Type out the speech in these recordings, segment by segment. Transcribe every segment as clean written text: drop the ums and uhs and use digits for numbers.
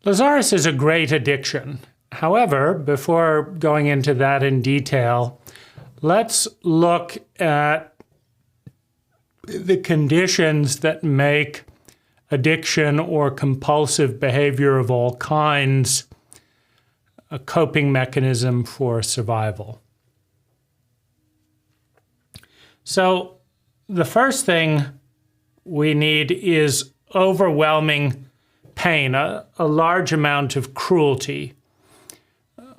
Lazaris is a great addiction. However, before going into that in detail, let's look at the conditions that make addiction or compulsive behavior of all kinds a coping mechanism for survival. So the first thing we need is overwhelming pain, a large amount of cruelty,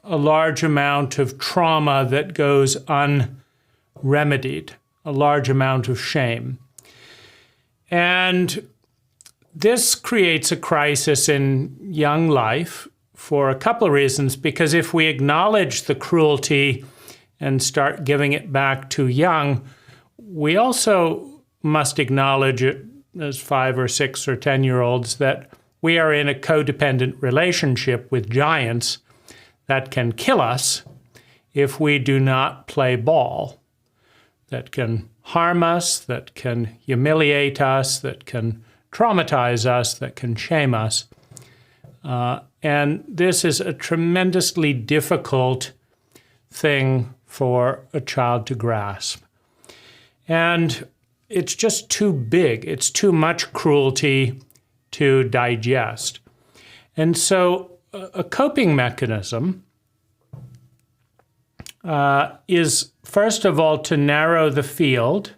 a large amount of trauma that goes unremedied, a large amount of shame. And this creates a crisis in young life for a couple of reasons, because if we acknowledge the cruelty and start giving it back too young, we also must acknowledge it as 5 or 6 or 10-year-olds that we are in a codependent relationship with giants that can kill us if we do not play ball, that can harm us, that can humiliate us, that can traumatize us, that can shame us. And this is a tremendously difficult thing for a child to grasp. And it's just too big. It's too much cruelty to digest. And so a coping mechanism is, first of all, to narrow the field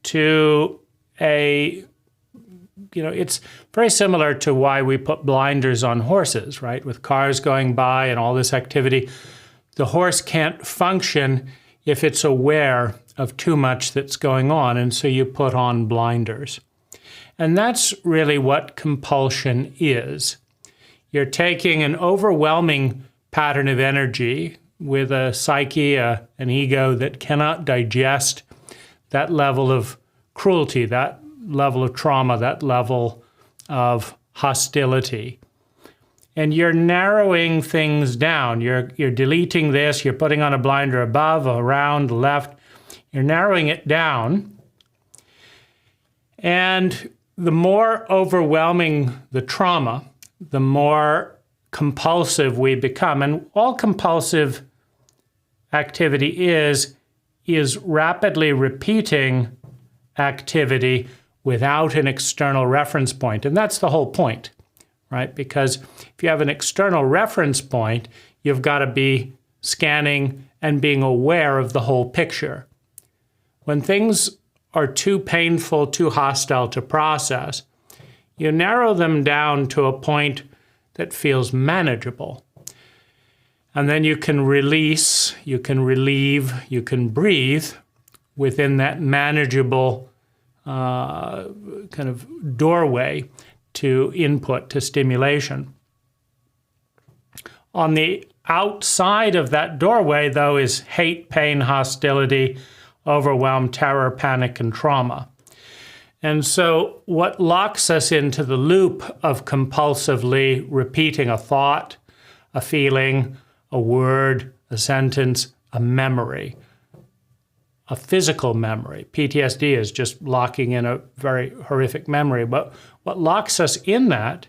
to it's very similar to why we put blinders on horses, right? With cars going by and all this activity, the horse can't function if it's aware of too much that's going on, and so you put on blinders. And that's really what compulsion is. You're taking an overwhelming pattern of energy with a psyche, an ego that cannot digest that level of cruelty, that level of trauma, that level of hostility. And you're narrowing things down. You're deleting this, you're putting on a blinder above, around, left. You're narrowing it down. And the more overwhelming the trauma, the more compulsive we become. And all compulsive activity is rapidly repeating activity without an external reference point. And that's the whole point, right? Because if you have an external reference point, you've got to be scanning and being aware of the whole picture. When things are too painful, too hostile to process, you narrow them down to a point that feels manageable. And then you can release, you can relieve, you can breathe within that manageable kind of doorway to input, to stimulation. On the outside of that doorway, though, is hate, pain, hostility, overwhelm, terror, panic, and trauma. And so what locks us into the loop of compulsively repeating a thought, a feeling, a word, a sentence, a memory, a physical memory. PTSD is just locking in a very horrific memory. But what locks us in that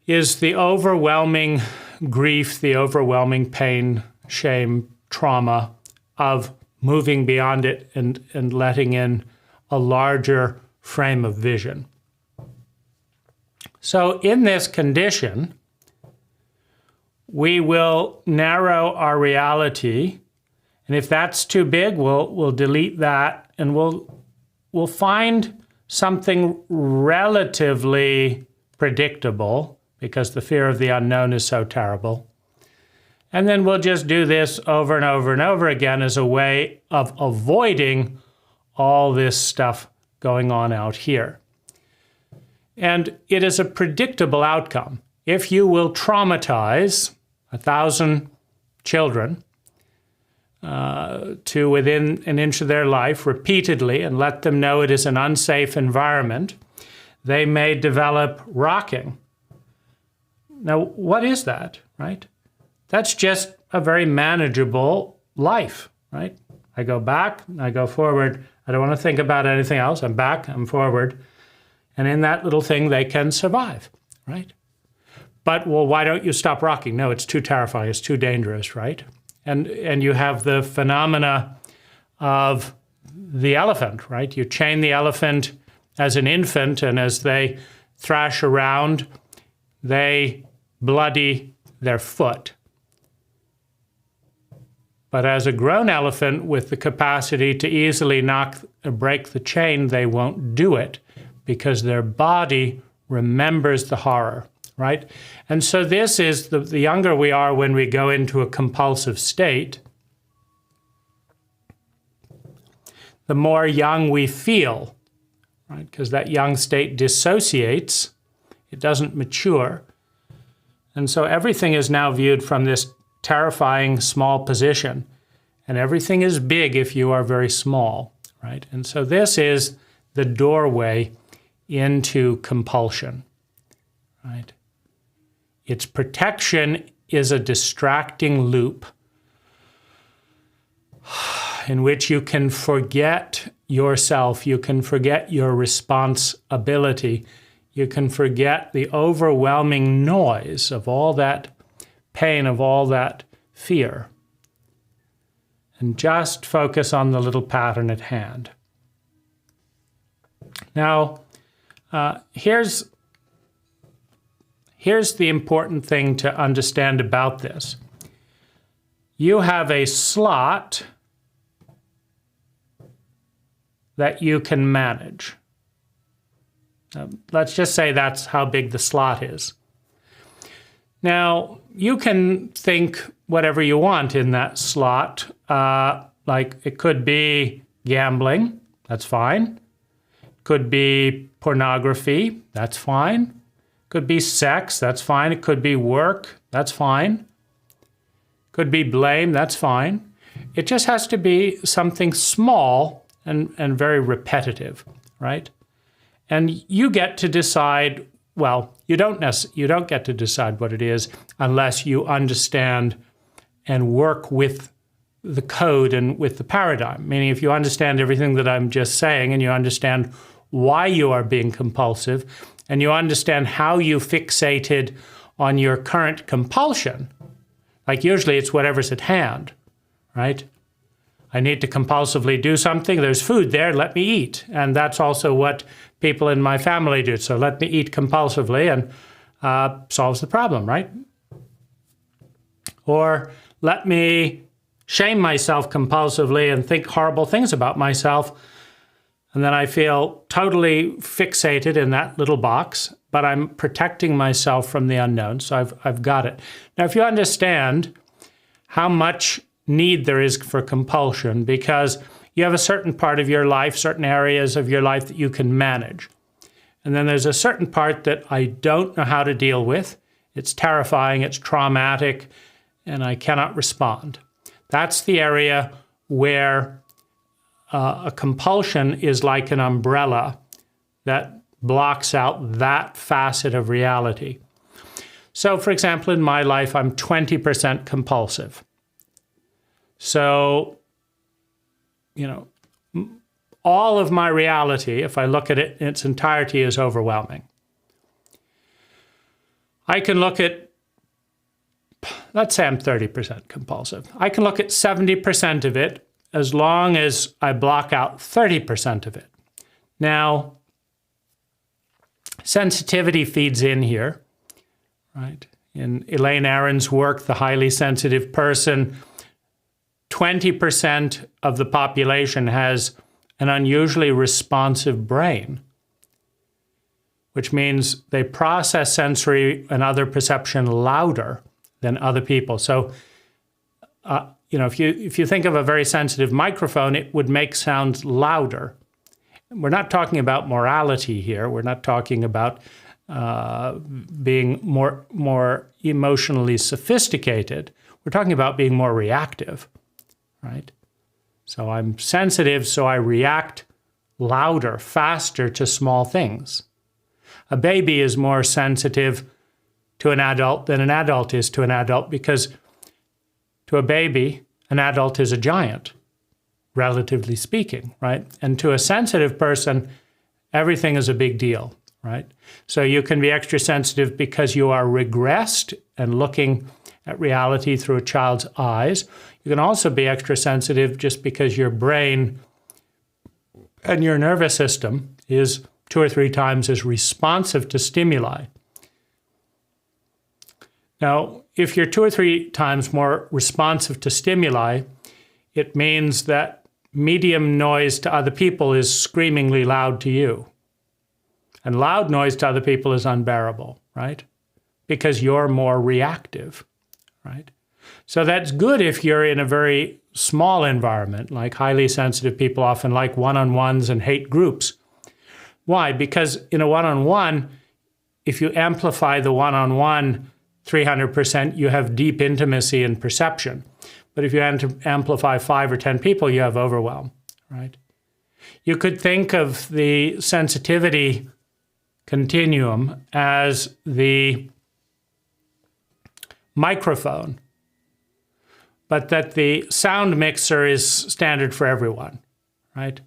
is the overwhelming grief, the overwhelming pain, shame, trauma of moving beyond it and letting in a larger frame of vision. So in this condition, we will narrow our reality. And if that's too big, we'll delete that, and we'll find something relatively predictable, because the fear of the unknown is so terrible. And then we'll just do this over and over and over again as a way of avoiding all this stuff going on out here. And it is a predictable outcome. If you will traumatize 1,000 children to within an inch of their life repeatedly and let them know it is an unsafe environment, they may develop rocking. Now, what is that, right? That's just a very manageable life, right? I go back, I go forward. I don't want to think about anything else. I'm back, I'm forward. And in that little thing, they can survive, right? But, well, why don't you stop rocking? No, it's too terrifying. It's too dangerous, right? And you have the phenomena of the elephant, right? You chain the elephant as an infant, and as they thrash around, they bloody their foot. But as a grown elephant with the capacity to easily break the chain, they won't do it because their body remembers the horror, right? And so this is, the younger we are when we go into a compulsive state, the more young we feel, right? Because that young state dissociates, it doesn't mature. And so everything is now viewed from this terrifying small position. And everything is big if you are very small, right? And so this is the doorway into compulsion, right? Its protection is a distracting loop in which you can forget yourself, you can forget your responsibility, you can forget the overwhelming noise of all that pain, of all that fear, and just focus on the little pattern at hand. Now, here's the important thing to understand about this. You have a slot that you can manage. Let's just say that's how big the slot is. Now, you can think whatever you want in that slot. Like it could be gambling, that's fine. Could be pornography, that's fine. Could be sex, that's fine. It could be work, that's fine. Could be blame, that's fine. It just has to be something small and very repetitive, right? And you get to decide, well, you don't get to decide what it is unless you understand and work with the code and with the paradigm. Meaning if you understand everything that I'm just saying and you understand why you are being compulsive and you understand how you fixated on your current compulsion, like usually it's whatever's at hand, right? I need to compulsively do something. There's food there, let me eat. And that's also what people in my family do. So let me eat compulsively and solves the problem, right? Or let me shame myself compulsively and think horrible things about myself. And then I feel totally fixated in that little box, but I'm protecting myself from the unknown. So I've got it. Now, if you understand how much need there is for compulsion, because you have a certain part of your life, certain areas of your life that you can manage. And then there's a certain part that I don't know how to deal with. It's terrifying, it's traumatic, and I cannot respond. That's the area where a compulsion is like an umbrella that blocks out that facet of reality. So, for example, in my life, I'm 20% compulsive. So, all of my reality, if I look at it in its entirety, is overwhelming. I can look at, let's say I'm 30% compulsive. I can look at 70% of it as long as I block out 30% of it. Now, sensitivity feeds in here, right? In Elaine Aron's work, The Highly Sensitive Person, 20% of the population has an unusually responsive brain, which means they process sensory and other perception louder than other people. So, if you think of a very sensitive microphone, it would make sounds louder. We're not talking about morality here. We're not talking about being more emotionally sophisticated. We're talking about being more reactive, right? So I'm sensitive, so I react louder, faster to small things. A baby is more sensitive to an adult than an adult is to an adult, because to a baby, an adult is a giant, relatively speaking, right? And to a sensitive person, everything is a big deal. right? So you can be extra sensitive because you are regressed and looking at reality through a child's eyes. You can also be extra sensitive just because your brain and your nervous system is 2 or 3 times as responsive to stimuli. Now, if you're 2 or 3 times more responsive to stimuli, it means that medium noise to other people is screamingly loud to you. And loud noise to other people is unbearable, right? Because you're more reactive, right? So that's good if you're in a very small environment, like highly sensitive people often like one-on-ones and hate groups. Why? Because in a one-on-one, if you amplify the one-on-one 300%, you have deep intimacy and perception. But if you amplify 5 or 10 people, you have overwhelm, right? You could think of the sensitivity continuum as the microphone, but that the sound mixer is standard for everyone, right?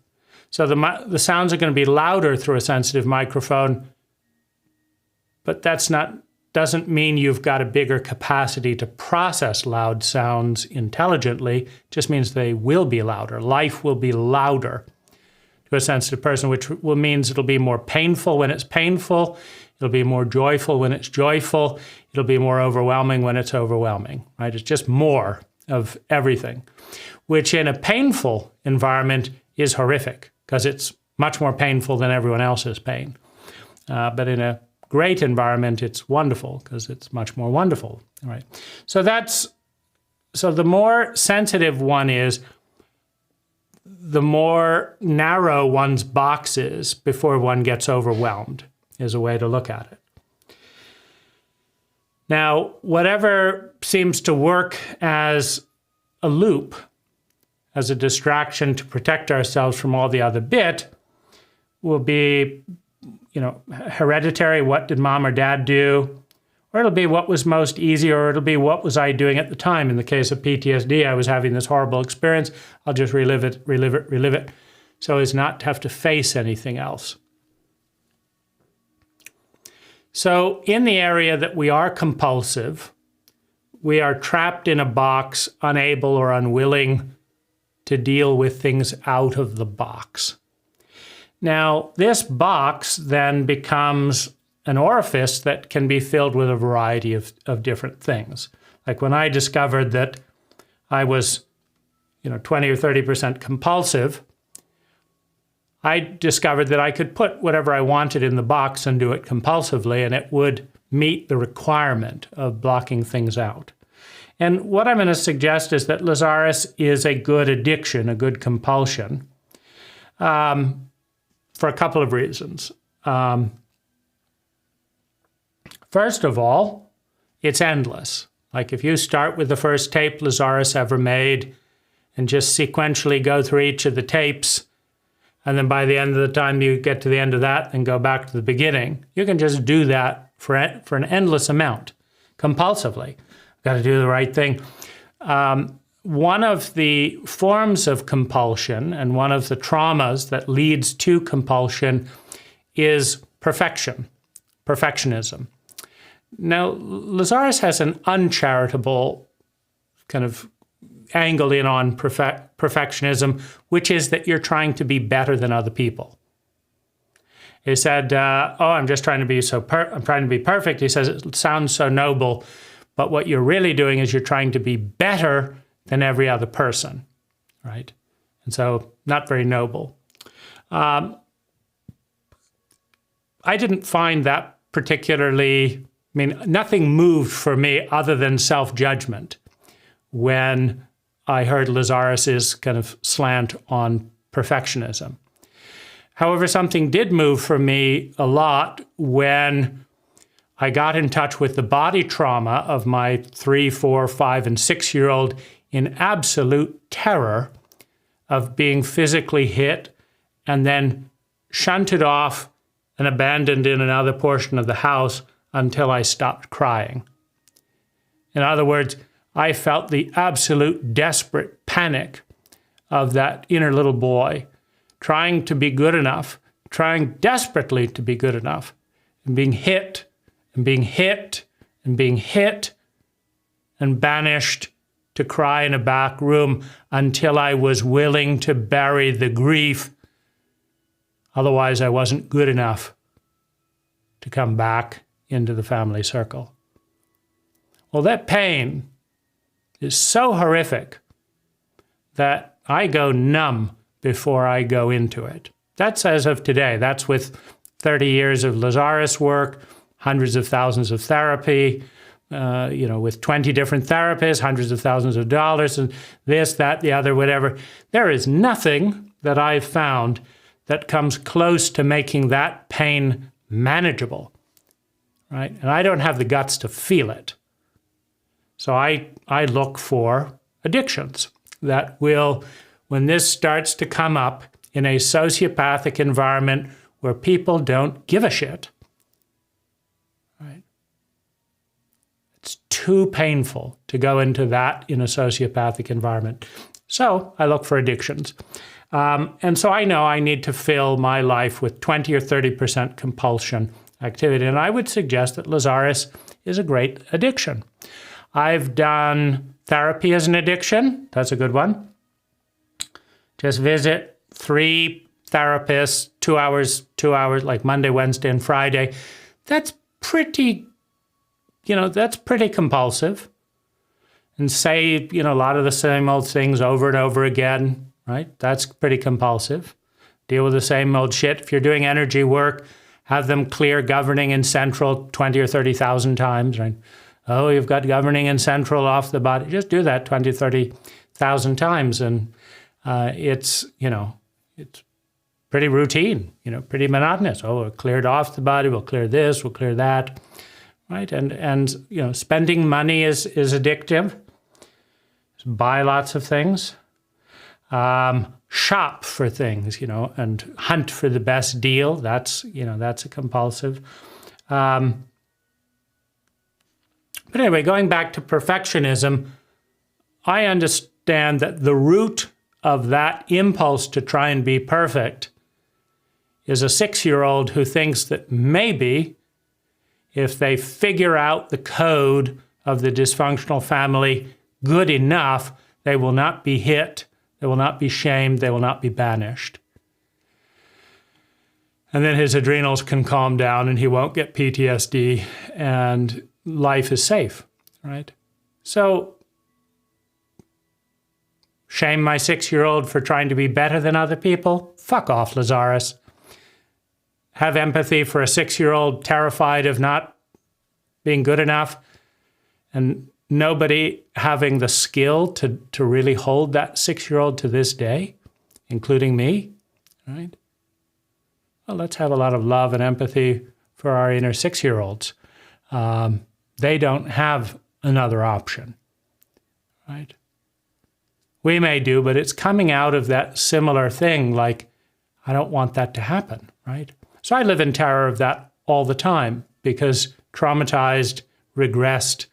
So the sounds are going to be louder through a sensitive microphone, but doesn't mean you've got a bigger capacity to process loud sounds intelligently. It just means they will be louder. Life will be louder to a sensitive person, which means it'll be more painful when it's painful. It'll be more joyful when it's joyful. It'll be more overwhelming when it's overwhelming, right? It's just more of everything, which in a painful environment is horrific because it's much more painful than everyone else's pain. But in a great environment, it's wonderful because it's much more wonderful, right? So the more sensitive one is, the more narrow one's box is before one gets overwhelmed, is a way to look at it. Now, whatever seems to work as a loop, as a distraction to protect ourselves from all the other bit, will be, hereditary. What did mom or dad do? Or it'll be what was most easy, or it'll be what was I doing at the time. In the case of PTSD, I was having this horrible experience. I'll just relive it, so as not to have to face anything else. So in the area that we are compulsive, we are trapped in a box, unable or unwilling to deal with things out of the box. Now, this box then becomes an orifice that can be filled with a variety of different things. Like when I discovered that I was, 20 or 30% compulsive, I discovered that I could put whatever I wanted in the box and do it compulsively, and it would meet the requirement of blocking things out. And what I'm going to suggest is that Lazaris is a good addiction, a good compulsion, for a couple of reasons. First of all, it's endless. Like if you start with the first tape Lazaris ever made and just sequentially go through each of the tapes, and then by the end of the time you get to the end of that and go back to the beginning, you can just do that for an endless amount, compulsively. Got to do the right thing. One of the forms of compulsion and one of the traumas that leads to compulsion is perfectionism. Now, Lazaris has an uncharitable kind of angle in on perfectionism, which is that you're trying to be better than other people. He said, I'm just trying to be I'm trying to be perfect. He says, it sounds so noble, but what you're really doing is you're trying to be better than every other person, right? And so not very noble. I didn't find that particularly, nothing moved for me other than self-judgment when I heard Lazaris's kind of slant on perfectionism. However, something did move for me a lot when I got in touch with the body trauma of my 3, 4, 5, and 6-year-old in absolute terror of being physically hit and then shunted off and abandoned in another portion of the house until I stopped crying. In other words, I felt the absolute desperate panic of that inner little boy trying to be good enough, trying desperately to be good enough, and being hit and being hit and being hit and banished to cry in a back room until I was willing to bury the grief. Otherwise, I wasn't good enough to come back into the family circle. Well, that pain is so horrific that I go numb before I go into it. That's as of today. That's with 30 years of Lazaris work, hundreds of thousands of therapy, with 20 different therapists, hundreds of thousands of dollars, and this, that, the other, whatever. There is nothing that I've found that comes close to making that pain manageable, right? And I don't have the guts to feel it. So I look for addictions that will, when this starts to come up in a sociopathic environment where people don't give a shit, right? It's too painful to go into that in a sociopathic environment. So I look for addictions. And so I know I need to fill my life with 20 or 30% compulsion activity. And I would suggest that Lazaris is a great addiction. I've done therapy as an addiction. That's a good one. Just visit 3 therapists, 2 hours, like Monday, Wednesday, and Friday. That's pretty compulsive. And say, a lot of the same old things over and over again, right? That's pretty compulsive. Deal with the same old shit. If you're doing energy work, have them clear governing and central 20 or 30,000 times, right? Oh, you've got governing and central off the body. Just do that 20, 30,000 times. And it's pretty routine, pretty monotonous. Oh, we're cleared off the body. We'll clear this. We'll clear that, right? And spending money is addictive. Buy lots of things. Shop for things, and hunt for the best deal. That's a compulsive. But anyway, going back to perfectionism, I understand that the root of that impulse to try and be perfect is a 6-year-old who thinks that maybe if they figure out the code of the dysfunctional family good enough, they will not be hit, they will not be shamed, they will not be banished. And then his adrenals can calm down and he won't get PTSD and life is safe, right? So, shame my 6-year-old for trying to be better than other people? Fuck off, Lazaris. Have empathy for a 6-year-old terrified of not being good enough and nobody having the skill to really hold that 6-year-old to this day, including me, right? Well, let's have a lot of love and empathy for our inner 6-year-olds. They don't have another option, right? We may do, but it's coming out of that similar thing, like, I don't want that to happen, right? So I live in terror of that all the time because traumatized, regressed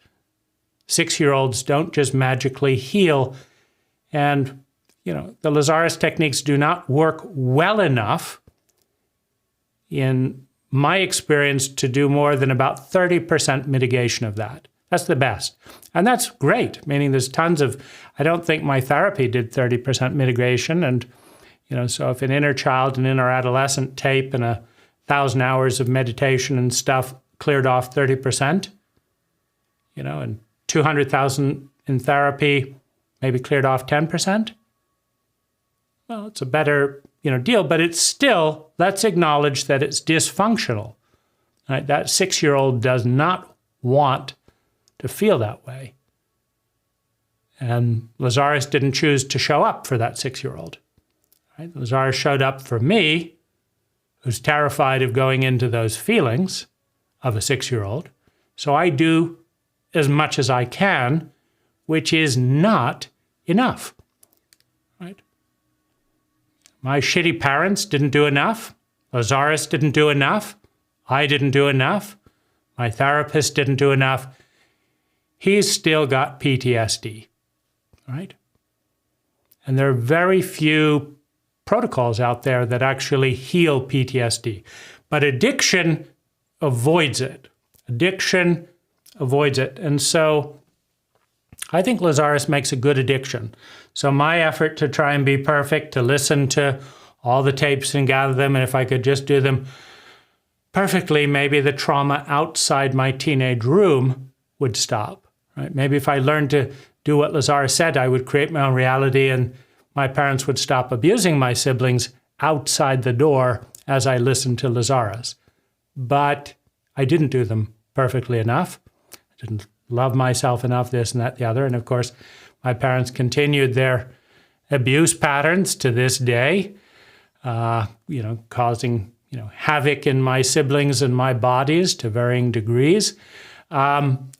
6-year-olds don't just magically heal. And, the Lazaris techniques do not work well enough in my experience to do more than about 30% mitigation of that. That's the best. And that's great, meaning there's tons of, I don't think my therapy did 30% mitigation. And, so if an inner child and inner adolescent tape and 1,000 hours of meditation and stuff cleared off 30%, and 200,000 in therapy maybe cleared off 10%, well, it's a better deal, but it's still, let's acknowledge that it's dysfunctional. Right? That 6-year-old does not want to feel that way. And Lazaris didn't choose to show up for that 6-year-old. Right? Lazaris showed up for me, who's terrified of going into those feelings of a 6-year-old. So I do as much as I can, which is not enough. Right? My shitty parents didn't do enough. Lazaris didn't do enough. I didn't do enough. My therapist didn't do enough. He's still got PTSD, right? And there are very few protocols out there that actually heal PTSD. But addiction avoids it. Addiction avoids it. And so I think Lazaris makes a good addiction. So my effort to try and be perfect, to listen to all the tapes and gather them, and if I could just do them perfectly, maybe the trauma outside my teenage room would stop. Right? Maybe if I learned to do what Lazaris said, I would create my own reality and my parents would stop abusing my siblings outside the door as I listened to Lazaris. But I didn't do them perfectly enough. I didn't love myself enough, this and that, the other. And of course, my parents continued their abuse patterns to this day, causing havoc in my siblings and my bodies to varying degrees. And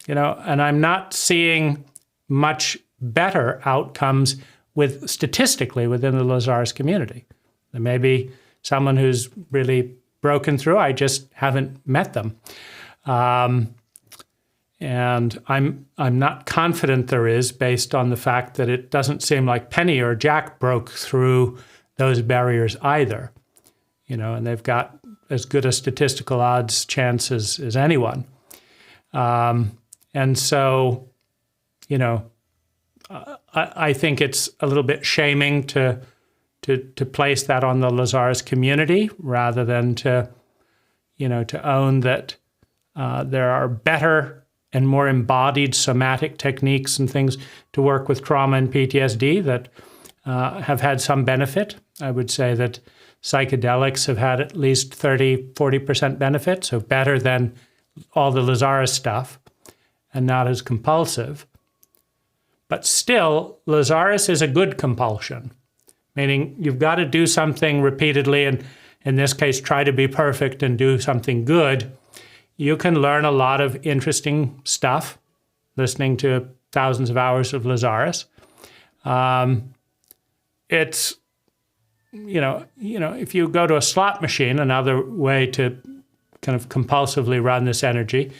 I'm not seeing much better outcomes statistically within the Lazaris community. There may be someone who's really broken through. I just haven't met them. And I'm not confident there is, based on the fact that it doesn't seem like Penny or Jach broke through those barriers either. And they've got as good a statistical odds chance as anyone. And so, I think it's a little bit shaming to place that on the Lazaris community rather than to own that there are better and more embodied somatic techniques and things to work with trauma and PTSD that have had some benefit. I would say that psychedelics have had at least 30-40% benefit, so better than all the Lazaris stuff and not as compulsive. But still, Lazaris is a good compulsion, meaning you've got to do something repeatedly, and in this case, try to be perfect and do something good. You can learn a lot of interesting stuff listening to thousands of hours of Lazaris. It's, if you go to a slot machine, another way to kind of compulsively run this energy,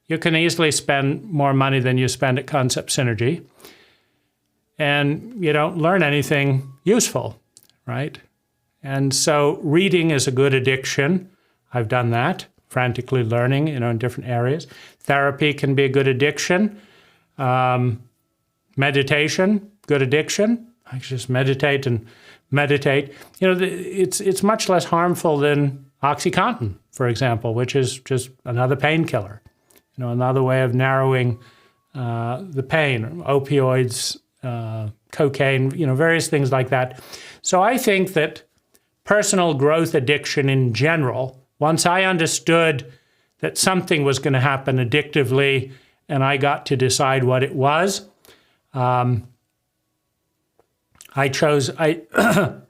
you can easily spend more money than you spend at Concept Synergy. And you don't learn anything useful, right? And so reading is a good addiction. I've done that, frantically learning, in different areas. Therapy can be a good addiction. Meditation, good addiction. I just meditate. It's much less harmful than OxyContin, for example, which is just another painkiller. Another way of narrowing the pain, opioids, cocaine, various things like that. So I think that personal growth addiction in general, once I understood that something was going to happen addictively and I got to decide what it was, I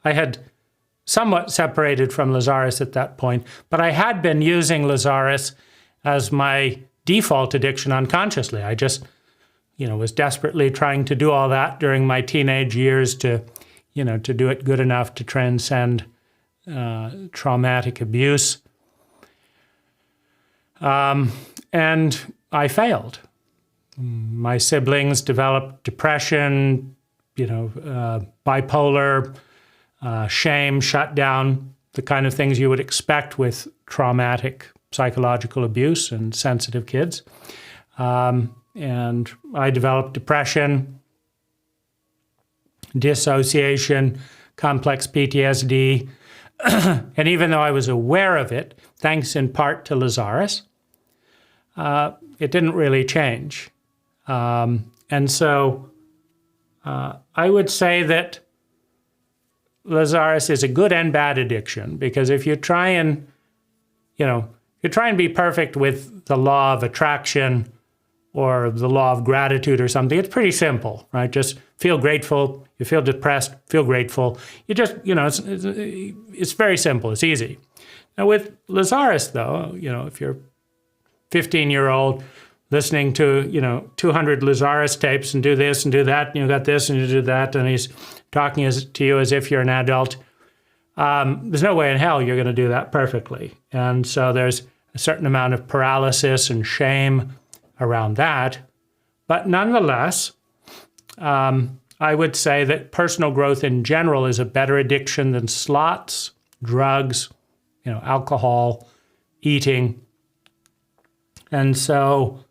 had somewhat separated from Lazaris at that point, but I had been using Lazaris as my default addiction unconsciously. I just, was desperately trying to do all that during my teenage years to do it good enough to transcend traumatic abuse. And I failed. My siblings developed depression, bipolar, shame, shutdown, the kind of things you would expect with traumatic psychological abuse and sensitive kids. And I developed depression, dissociation, complex PTSD. And even though I was aware of it, thanks in part to Lazaris, it didn't really change. And so I would say that Lazaris is a good and bad addiction, because if you try and, be perfect with the law of attraction or the law of gratitude or something, it's pretty simple, right? Just feel grateful. You feel depressed, feel grateful. You just, it's very simple. It's easy. Now with Lazaris, though, if you're 15-year-old listening to, 200 Lazaris tapes and do this and do that, and you got this and you do that, and he's talking to you as if you're an adult, there's no way in hell you're going to do that perfectly. And so there's a certain amount of paralysis and shame around that. But nonetheless, I would say that personal growth in general is a better addiction than slots, drugs, alcohol, eating. And so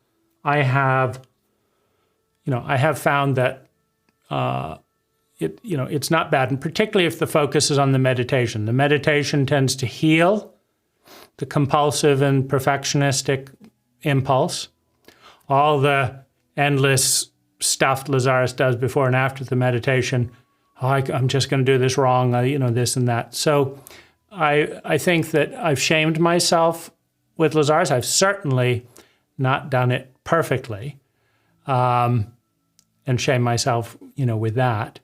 I have found that it's not bad, and particularly if the focus is on the meditation. The meditation tends to heal the compulsive and perfectionistic impulse. All the endless stuff Lazaris does before and after the meditation, I'm just going to do this wrong, this and that. So I think that I've shamed myself with Lazaris. I've certainly not done it perfectly, and shame myself, with that.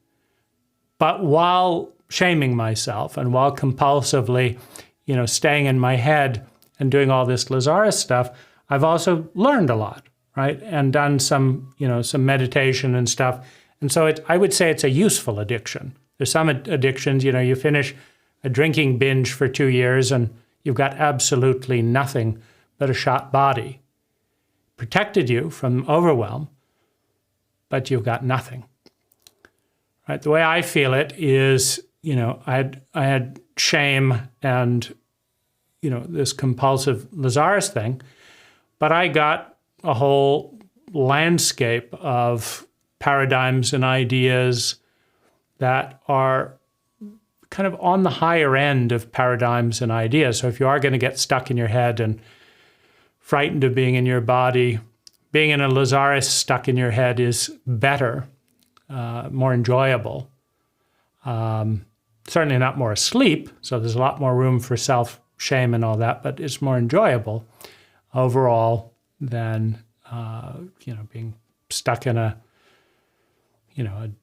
But while shaming myself and while compulsively, staying in my head and doing all this Lazaris stuff, I've also learned a lot, right? And done some meditation and stuff. And so I would say it's a useful addiction. There's some addictions, you finish a drinking binge for 2 years and you've got absolutely nothing but a shot body. Protected you from overwhelm, but you've got nothing. Right? The way I feel it is, I had shame and, this compulsive Lazaris thing, but I got a whole landscape of paradigms and ideas that are kind of on the higher end of paradigms and ideas. So if you are going to get stuck in your head and frightened of being in your body, being in a Lazaris stuck in your head is better, more enjoyable. Certainly not more asleep, so there's a lot more room for self-shame and all that, but it's more enjoyable overall than, being stuck in a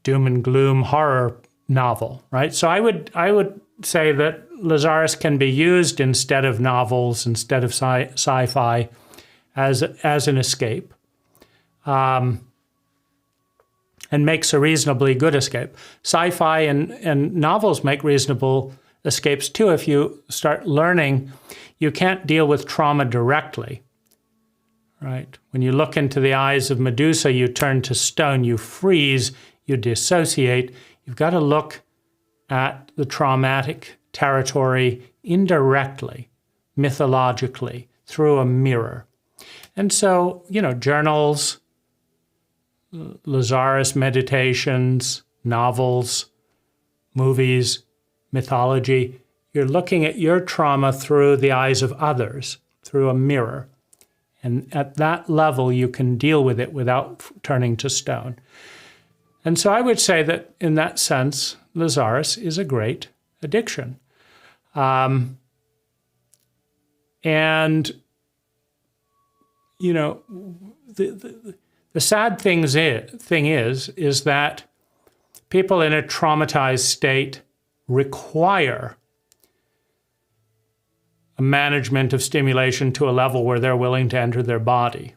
doom and gloom horror novel, right? So I would say that Lazaris can be used instead of novels, instead of sci-fi, as an escape, and makes a reasonably good escape. Sci-fi and novels make reasonable escapes too. If you start learning, you can't deal with trauma directly, right? When you look into the eyes of Medusa, you turn to stone, you freeze, you dissociate. You've got to look at the traumatic territory indirectly, mythologically, through a mirror. And so, journals, Lazaris meditations, novels, movies, mythology, you're looking at your trauma through the eyes of others, through a mirror. And at that level, you can deal with it without turning to stone. And so I would say that in that sense, Lazaris is a great addiction. The sad thing is that people in a traumatized state require a management of stimulation to a level where they're willing to enter their body.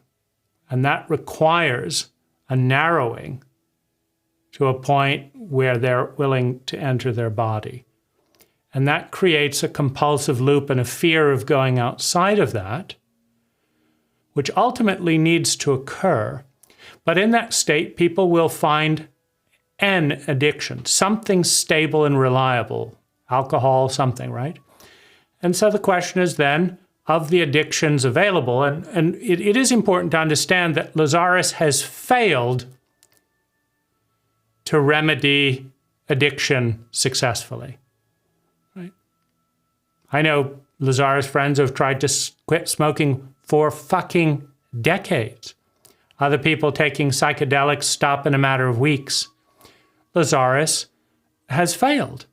And that requires a narrowing to a point where they're willing to enter their body. And that creates a compulsive loop and a fear of going outside of that, which ultimately needs to occur. But in that state, people will find an addiction, something stable and reliable, alcohol, something, right? And so the question is then, of the addictions available, and it is important to understand that Lazaris has failed to remedy addiction successfully, right? I know Lazaris friends who have tried to quit smoking for fucking decades. Other people taking psychedelics stop in a matter of weeks. Lazaris has failed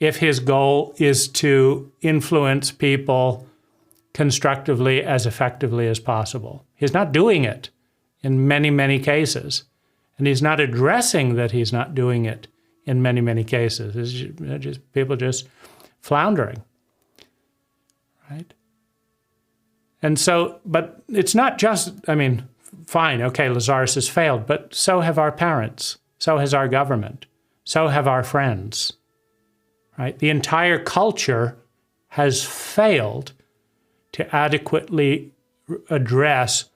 if his goal is to influence people constructively as effectively as possible. He's not doing it in many, many cases. And he's not addressing that he's not doing it in many, many cases. It's just people just floundering, right? And so, but it's not just, fine, okay, Lazaris has failed, but so have our parents, so has our government, so have our friends, right? The entire culture has failed to adequately address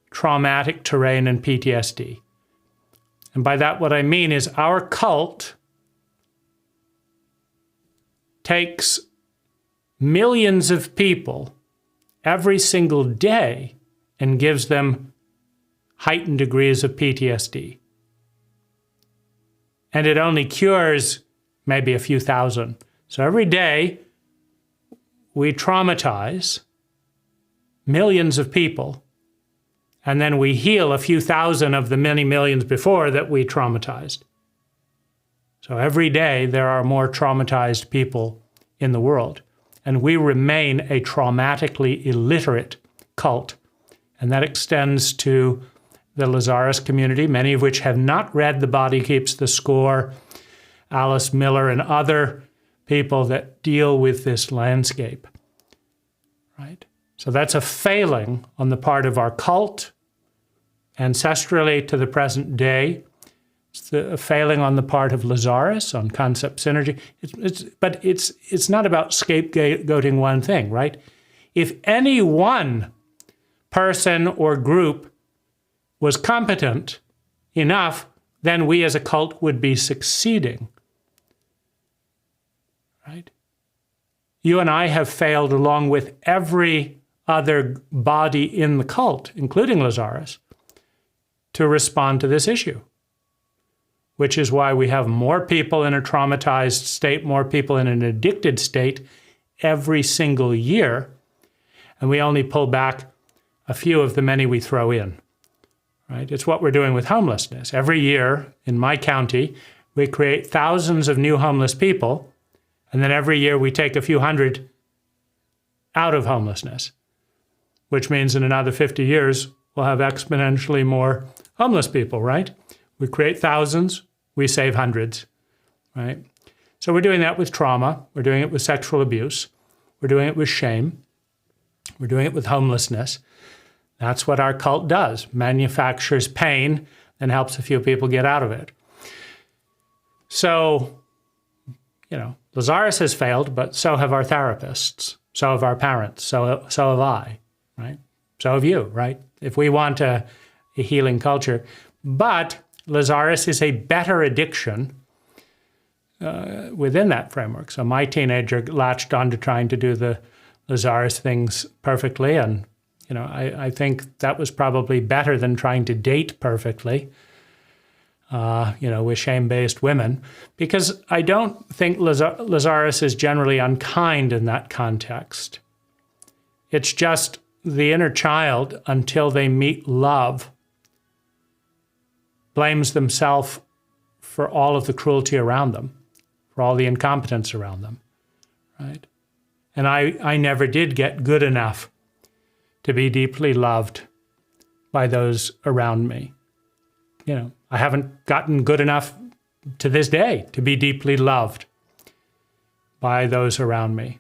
traumatic terrain and PTSD. And by that, what I mean is our cult takes millions of people every single day and gives them heightened degrees of PTSD. And it only cures maybe a few thousand. So every day we traumatize millions of people, and then we heal a few thousand of the many millions before that we traumatized. So every day there are more traumatized people in the world, and we remain a traumatically illiterate cult. And that extends to the Lazaris community, many of which have not read The Body Keeps the Score, Alice Miller, and other people that deal with this landscape, right? So that's a failing on the part of our cult, ancestrally to the present day. It's a failing on the part of Lazaris on concept synergy. But it's not about scapegoating one thing, right? If any one person or group was competent enough, then we as a cult would be succeeding, right? You and I have failed along with every other body in the cult, including Lazaris, to respond to this issue, which is why we have more people in a traumatized state, more people in an addicted state every single year, and we only pull back a few of the many we throw in, right? It's what we're doing with homelessness. Every year in my county, we create thousands of new homeless people, and then every year we take a few hundred out of homelessness, which means in another 50 years, we'll have exponentially more homeless people, right? We create thousands, we save hundreds, right? So we're doing that with trauma. We're doing it with sexual abuse. We're doing it with shame. We're doing it with homelessness. That's what our cult does. Manufactures pain and helps a few people get out of it. So, Lazaris has failed, but so have our therapists. So have our parents. So have I, right? So have you, right? If we want a healing culture. But Lazaris is a better addiction within that framework. So my teenager latched onto trying to do the Lazaris things perfectly, and I think that was probably better than trying to date perfectly, with shame-based women, because I don't think Lazaris is generally unkind in that context. It's just the inner child, until they meet love, blames themselves for all of the cruelty around them, for all the incompetence around them, right? And I never did get good enough to be deeply loved by those around me. I haven't gotten good enough to this day to be deeply loved by those around me.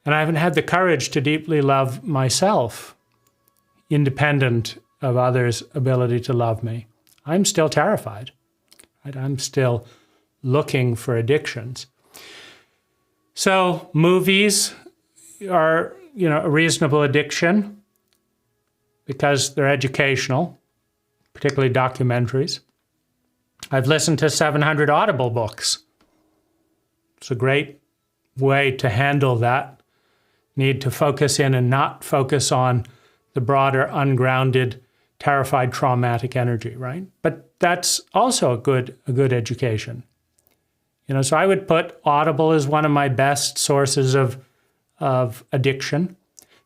And I haven't had the courage to deeply love myself, independent of others' ability to love me. I'm still terrified, right? I'm still looking for addictions. So movies are, a reasonable addiction because they're educational, particularly documentaries. I've listened to 700 Audible books. It's a great way to handle that need to focus in and not focus on the broader, ungrounded, terrified, traumatic energy, right? But that's also a good education. So I would put Audible as one of my best sources of addiction.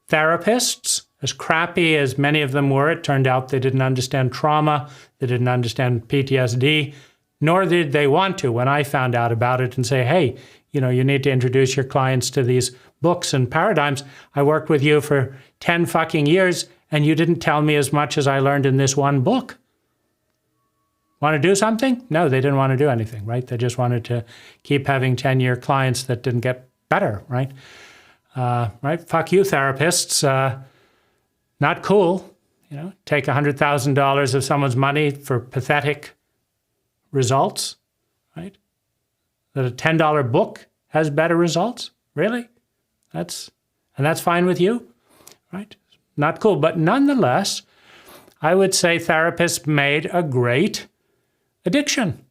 Therapists, as crappy as many of them were, it turned out they didn't understand trauma, they didn't understand PTSD, nor did they want to when I found out about it and say, hey, you need to introduce your clients to these books and paradigms. I worked with you for 10 fucking years and you didn't tell me as much as I learned in this one book. Want to do something? No, they didn't want to do anything, right? They just wanted to keep having 10-year clients that didn't get better, right? Right? Fuck you, therapists. Not cool. Take $100,000 of someone's money for pathetic results, right? That a $10 book has better results? Really? That's fine with you, right? Not cool. But nonetheless, I would say therapists made a great addiction.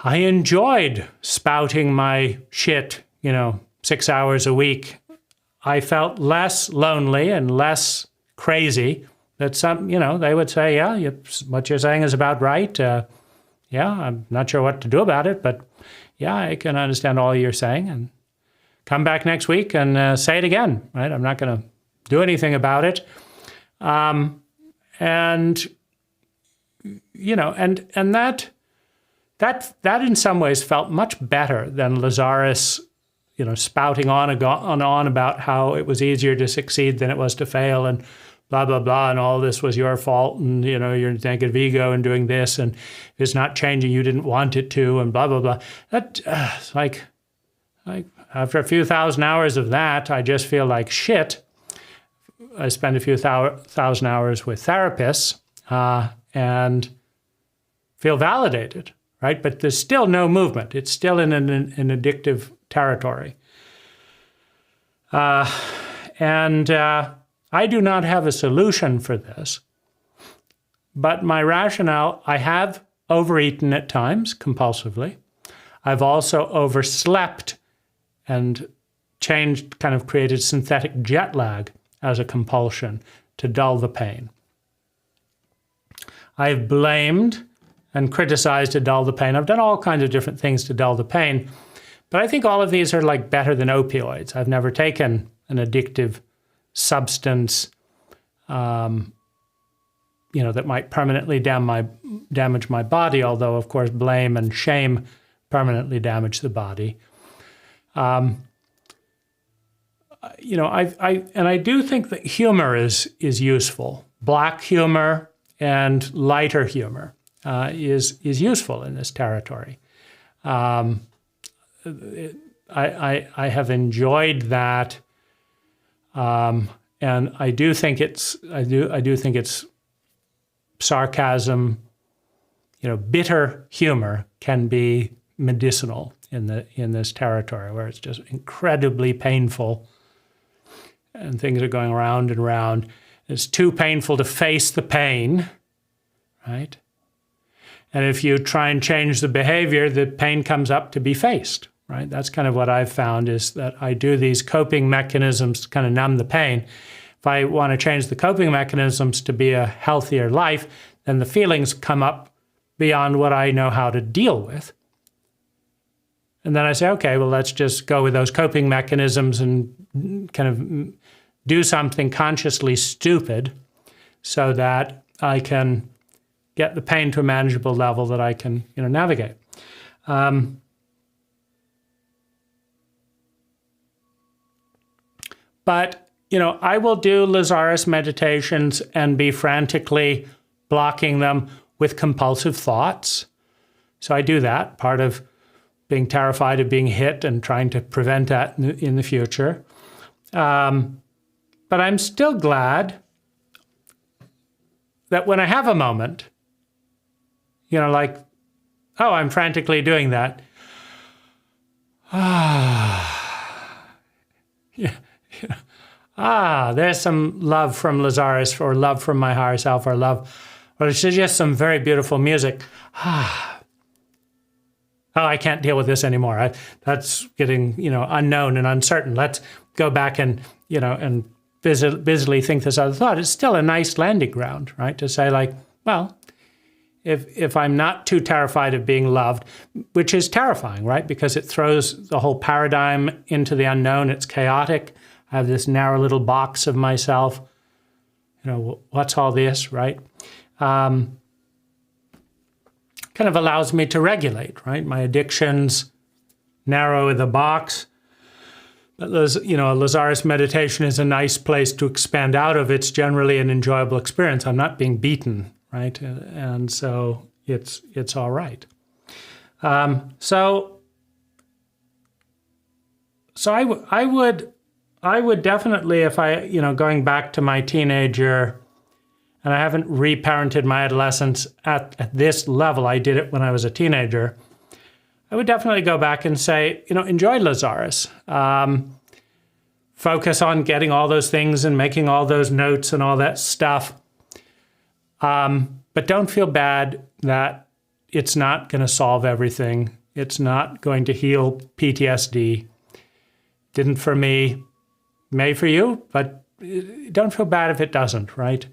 I enjoyed spouting my shit, 6 hours a week. I felt less lonely and less crazy. That they would say, yeah, what you're saying is about right. Yeah, I'm not sure what to do about it, but yeah, I can understand all you're saying. And come back next week and say it again, right? I'm not going to do anything about it. And that in some ways felt much better than Lazaris, spouting on about how it was easier to succeed than it was to fail, and blah, blah, blah, and all this was your fault, and, your negative ego and doing this, and it's not changing, you didn't want it to, and blah, blah, blah. That, like after a few thousand hours of that, I just feel like shit. I spend a few thousand hours with therapists and feel validated, right? But there's still no movement. It's still in an addictive territory. I do not have a solution for this, but my rationale, I have overeaten at times compulsively. I've also overslept and created synthetic jet lag as a compulsion to dull the pain. I've blamed and criticized to dull the pain. I've done all kinds of different things to dull the pain, but I think all of these are like better than opioids. I've never taken an addictive substance, that might permanently damage my body, although, of course, blame and shame permanently damage the body. I do think that humor is useful. Black humor and lighter humor is useful in this territory. I have enjoyed that. And I do think it's sarcasm, bitter humor can be medicinal in this territory where it's just incredibly painful and things are going round and round. It's too painful to face the pain, right? And if you try and change the behavior, the pain comes up to be faced. Right? That's kind of what I've found, is that I do these coping mechanisms to kind of numb the pain. If I want to change the coping mechanisms to be a healthier life, then the feelings come up beyond what I know how to deal with. And then I say, okay, well, let's just go with those coping mechanisms and kind of do something consciously stupid so that I can get the pain to a manageable level that I can, navigate. But, I will do Lazaris meditations and be frantically blocking them with compulsive thoughts. So I do that, part of being terrified of being hit and trying to prevent that in the future. But I'm still glad that when I have a moment, like, oh, I'm frantically doing that. There's some love from Lazaris, or love from my higher self, or it's just some very beautiful music. I can't deal with this anymore. That's getting, unknown and uncertain. Let's go back and, and busily think this other thought. It's still a nice landing ground, right? To say like, well, if I'm not too terrified of being loved, which is terrifying, right? Because it throws the whole paradigm into the unknown. It's chaotic. I have this narrow little box of myself. What's all this, right? Kind of allows me to regulate, right? My addictions narrow the box. But a Lazaris meditation is a nice place to expand out of. It's generally an enjoyable experience. I'm not being beaten, right? And so it's all right. So I would definitely, if I, going back to my teenager, and I haven't reparented my adolescence at this level, I did it when I was a teenager, I would definitely go back and say, enjoy Lazaris. Focus on getting all those things and making all those notes and all that stuff. But don't feel bad that, it's not going to solve everything. It's not going to heal PTSD. Didn't for me, may for you, but don't feel bad if it doesn't, right?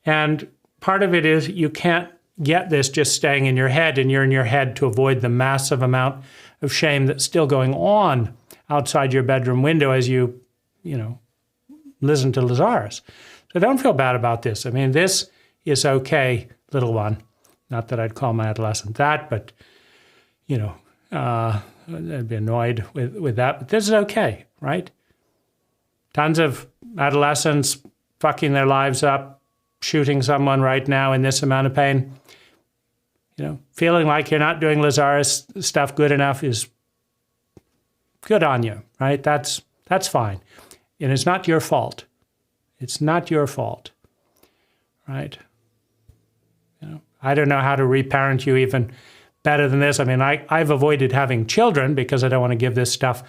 And part of it is you can't get this just staying in your head, and you're in your head to avoid the massive amount of shame that's still going on outside your bedroom window as you listen to Lazaris. So don't feel bad about this. I mean, this is okay, little one. Not that I'd call my adolescent that, but, I'd be annoyed with that. But this is okay, right? Tons of adolescents fucking their lives up, shooting someone right now in this amount of pain. Feeling like you're not doing Lazaris stuff good enough is good on you, right? That's fine. And it's not your fault. It's not your fault, right? I don't know how to reparent you even better than this. I mean, I've avoided having children because I don't want to give this stuff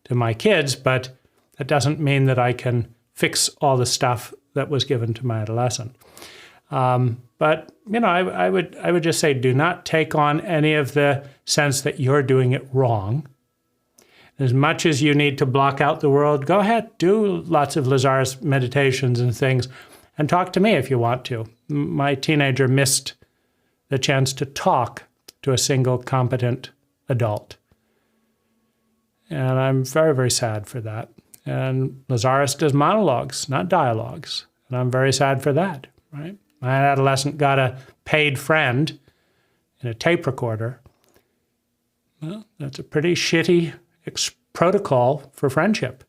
to my kids, but that doesn't mean that I can fix all the stuff that was given to my adolescent. But I would just say, do not take on any of the sense that you're doing it wrong. As much as you need to block out the world, go ahead, do lots of Lazaris meditations and things, and talk to me if you want to. My teenager missed the chance to talk to a single competent adult. And I'm very, very sad for that. And Lazaris does monologues, not dialogues. And I'm very sad for that, right? My adolescent got a paid friend in a tape recorder. Well, that's a pretty shitty protocol for friendship.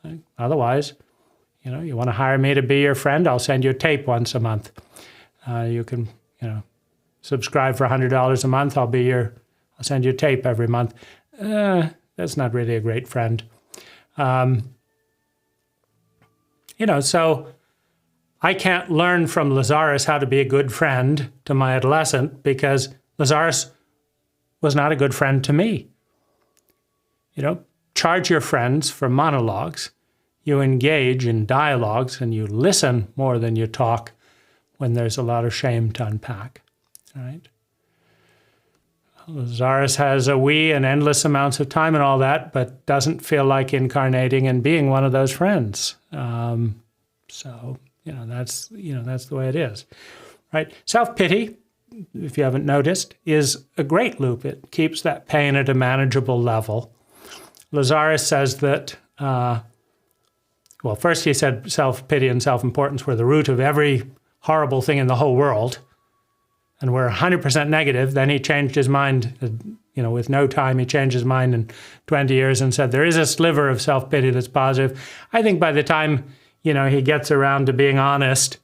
Right? Otherwise, you want to hire me to be your friend, I'll send you a tape once a month. You can, subscribe for $100 a month, I'll send you a tape every month. That's not really a great friend. So I can't learn from Lazaris how to be a good friend to my adolescent because Lazaris was not a good friend to me. Charge your friends for monologues. You engage in dialogues and you listen more than you talk when there's a lot of shame to unpack, right? Lazaris has a we and endless amounts of time and all that, but doesn't feel like incarnating and being one of those friends. So that's the way it is, right? Self-pity, if you haven't noticed, is a great loop. It keeps that pain at a manageable level. Lazaris says that, first he said self-pity and self-importance were the root of every horrible thing in the whole world, and we're 100% negative. Then he changed his mind, with no time, he changed his mind in 20 years and said there is a sliver of self-pity that's positive. I think by the time, he gets around to being honest,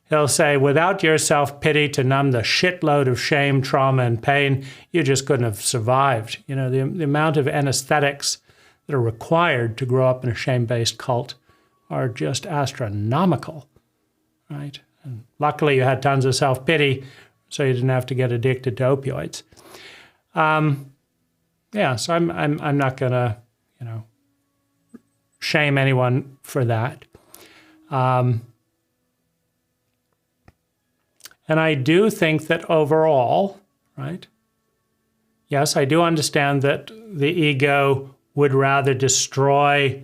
he'll say, without your self-pity to numb the shitload of shame, trauma, and pain, you just couldn't have survived. The amount of anesthetics that are required to grow up in a shame-based cult are just astronomical, right? And luckily, you had tons of self-pity, so you didn't have to get addicted to opioids. So I'm not going to, shame anyone for that. And I do think that overall, right? Yes, I do understand that the ego would rather destroy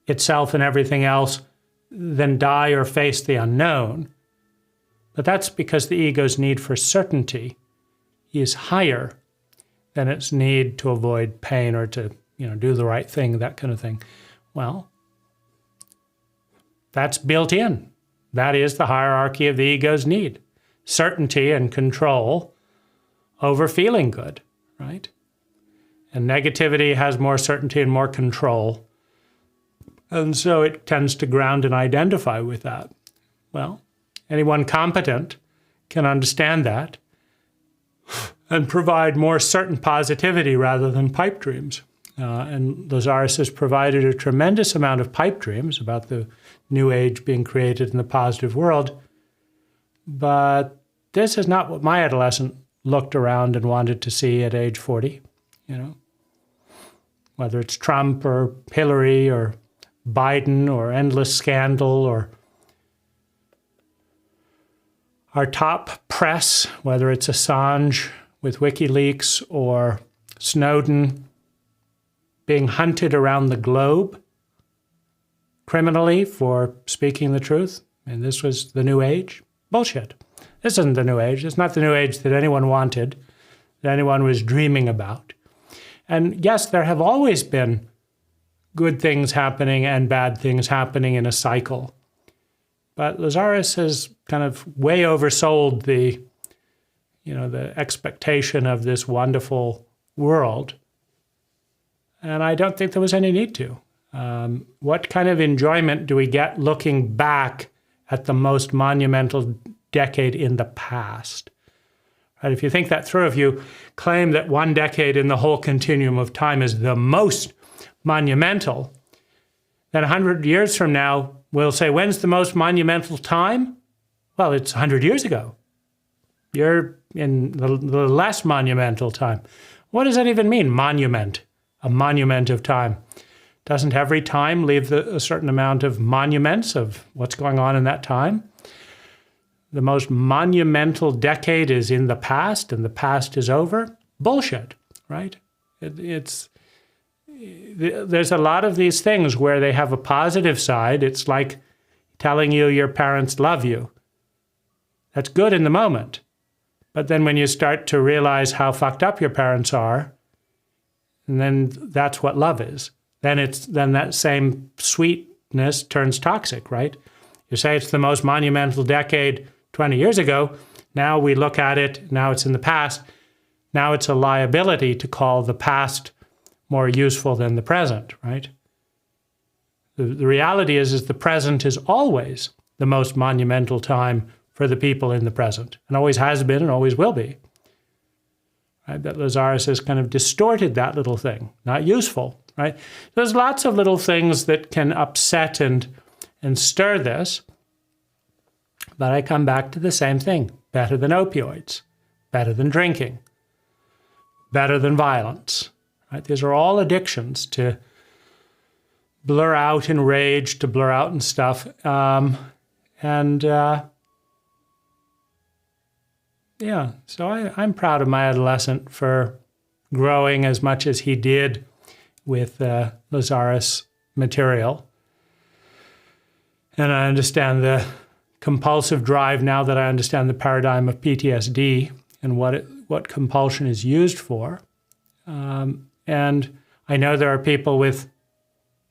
itself and everything else than die or face the unknown. But that's because the ego's need for certainty is higher than its need to avoid pain or to, do the right thing, that kind of thing. Well, that's built in. That is the hierarchy of the ego's need. Certainty and control over feeling good, right? And negativity has more certainty and more control. And so it tends to ground and identify with that. Well, anyone competent can understand that and provide more certain positivity rather than pipe dreams. And Lazaris has provided a tremendous amount of pipe dreams about the new age being created in the positive world. But this is not what my adolescent looked around and wanted to see at age 40, Whether it's Trump or Hillary or Biden or endless scandal or our top press, whether it's Assange, with WikiLeaks or Snowden being hunted around the globe criminally for speaking the truth, and this was the new age. Bullshit. This isn't the new age. It's not the new age that anyone wanted, that anyone was dreaming about. And yes, there have always been good things happening and bad things happening in a cycle. But Lazaris has kind of way oversold the expectation of this wonderful world. And I don't think there was any need to. What kind of enjoyment do we get looking back at the most monumental decade in the past? Right? If you think that through, if you claim that one decade in the whole continuum of time is the most monumental, then 100 years from now, we'll say, when's the most monumental time? Well, it's 100 years ago. You're in the less monumental time. What does that even mean, monument? A monument of time. Doesn't every time leave a certain amount of monuments of what's going on in that time? The most monumental decade is in the past, and the past is over? Bullshit, right? There's a lot of these things where they have a positive side. It's like telling you your parents love you. That's good in the moment. But then when you start to realize how fucked up your parents are, and then that's what love is. Then that same sweetness turns toxic, right? You say it's the most monumental decade 20 years ago. Now we look at it, now it's in the past. Now it's a liability to call the past more useful than the present, right? The reality is the present is always the most monumental time for the people in the present, and always has been and always will be. Right? But Lazaris has kind of distorted that little thing, not useful, right? There's lots of little things that can upset and stir this, but I come back to the same thing. Better than opioids, better than drinking, better than violence. Right? These are all addictions to blur out in rage, to blur out in stuff. So I'm proud of my adolescent for growing as much as he did with Lazaris material. And I understand the compulsive drive now that I understand the paradigm of PTSD and what compulsion is used for. And I know there are people with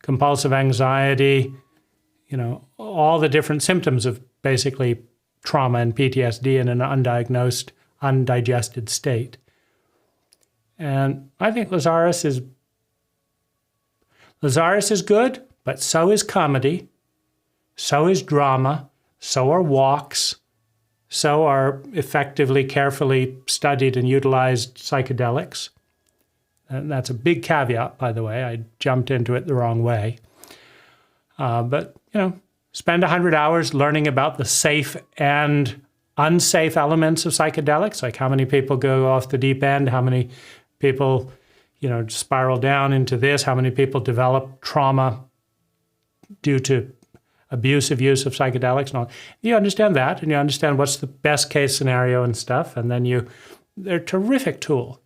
compulsive anxiety, all the different symptoms of basically trauma and PTSD in an undiagnosed, undigested state. And I think Lazaris is good, but so is comedy, so is drama, so are walks, so are effectively, carefully studied and utilized psychedelics. And that's a big caveat, by the way. I jumped into it the wrong way. But spend 100 hours learning about the safe and unsafe elements of psychedelics, like how many people go off the deep end, how many people, spiral down into this, how many people develop trauma due to abusive use of psychedelics and all. You understand that, and you understand what's the best case scenario and stuff, and then they're a terrific tool.